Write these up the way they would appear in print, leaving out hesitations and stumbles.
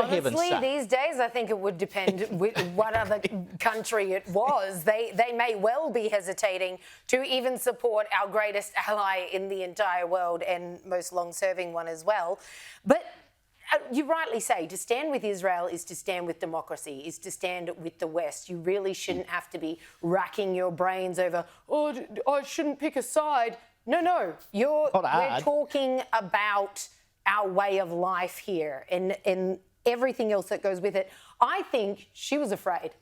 for heaven's sake. Honestly, these days, I think it would depend what other country it was. They may well be hesitating to even support our greatest ally in the entire world and most long-serving one as well. But you rightly say, to stand with Israel is to stand with democracy, is to stand with the West. You really shouldn't have to be racking your brains over, oh, I shouldn't pick a side. No, we're talking about our way of life here and everything else that goes with it. I think she was afraid.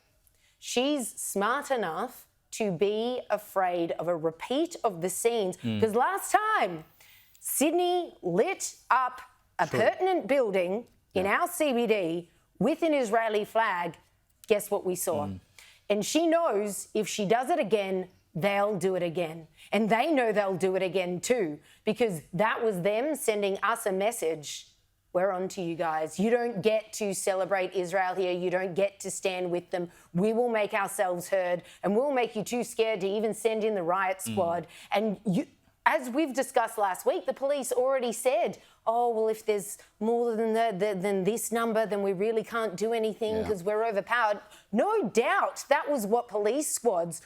She's smart enough to be afraid of a repeat of the scenes. Because last time, Sydney lit up a pertinent building in our CBD with an Israeli flag. Guess what we saw? And she knows if she does it again, they'll do it again. And they know they'll do it again too, because that was them sending us a message. We're on to you guys. You don't get to celebrate Israel here. You don't get to stand with them. We will make ourselves heard, and we'll make you too scared to even send in the riot squad. And as we've discussed last week, the police already said, oh, well, if there's more than this number, then we really can't do anything because we're overpowered. No doubt that was what police squads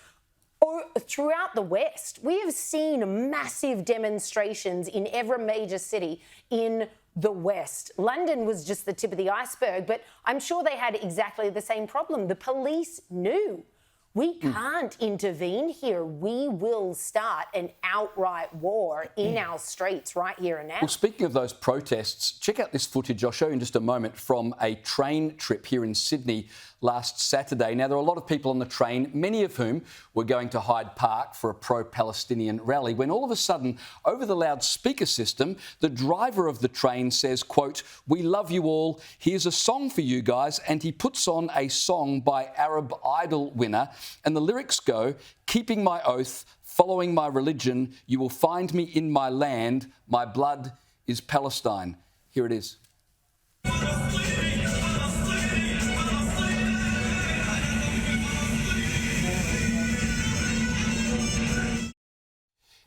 throughout the West. We have seen massive demonstrations in every major city in the West. London was just the tip of the iceberg, but I'm sure they had exactly the same problem. The police knew. We can't intervene here. We will start an outright war in our streets right here and now. Well, speaking of those protests, check out this footage I'll show you in just a moment from a train trip here in Sydney last Saturday. Now, there are a lot of people on the train, many of whom were going to Hyde Park for a pro-Palestinian rally, when all of a sudden, over the loudspeaker system, the driver of the train says, quote, "We love you all. Here's a song for you guys." And he puts on a song by Arab Idol winner. And the lyrics go, "Keeping my oath, following my religion, you will find me in my land. My blood is Palestine." Here it is.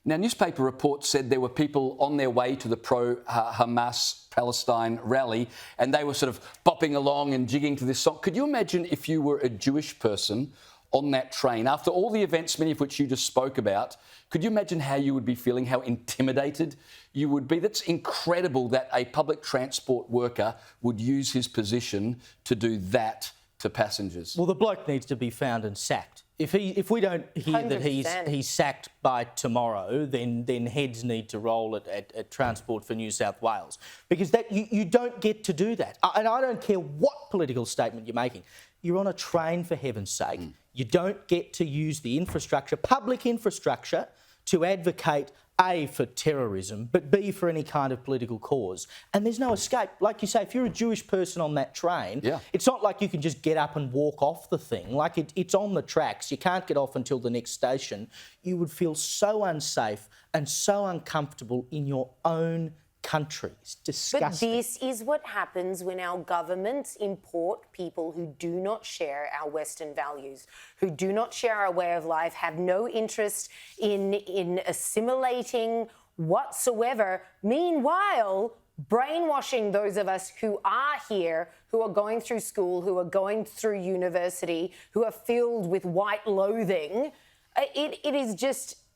Now, newspaper reports said there were people on their way to the pro-Hamas Palestine rally, and they were sort of bopping along and jigging to this song. Could you imagine if you were a Jewish person on that train, after all the events, many of which you just spoke about? Could you imagine how you would be feeling, how intimidated you would be? That's incredible that a public transport worker would use his position to do that to passengers. Well, the bloke needs to be found and sacked. If we don't hear 100%. That he's sacked by tomorrow, then heads need to roll at Transport for New South Wales, because that you don't get to do that. And I don't care what political statement you're making. You're on a train, for heaven's sake. You don't get to use the infrastructure, public infrastructure, to advocate A, for terrorism, but B, for any kind of political cause. And there's no escape. Like you say, if you're a Jewish person on that train, it's not like you can just get up and walk off the thing. Like it's on the tracks. You can't get off until the next station. You would feel so unsafe and so uncomfortable in your own country. It's disgusting. But this is what happens when our governments import people who do not share our Western values, who do not share our way of life, have no interest in assimilating whatsoever. Meanwhile, brainwashing those of us who are here, who are going through school, who are going through university, who are filled with white loathing. It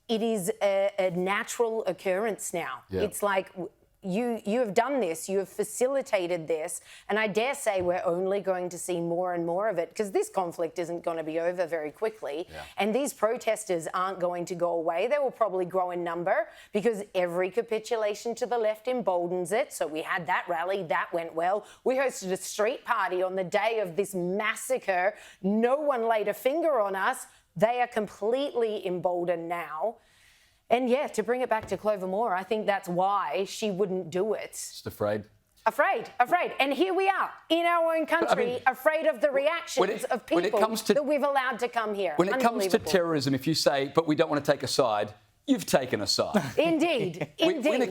is a natural occurrence now. It's like, you have done this, you have facilitated this, and I dare say we're only going to see more and more of it, because this conflict isn't going to be over very quickly, and these protesters aren't going to go away. They will probably grow in number, because every capitulation to the left emboldens it. So we had that rally, that went well. We hosted a street party on the day of this massacre. No one laid a finger on us. They are completely emboldened now. And yeah, to bring it back to Clover Moore, I think that's why she wouldn't do it. Just afraid. Afraid. And here we are, in our own country, afraid of the reactions of people that we've allowed to come here. When it comes to terrorism, if you say, but we don't want to take a side, you've taken a side. Indeed.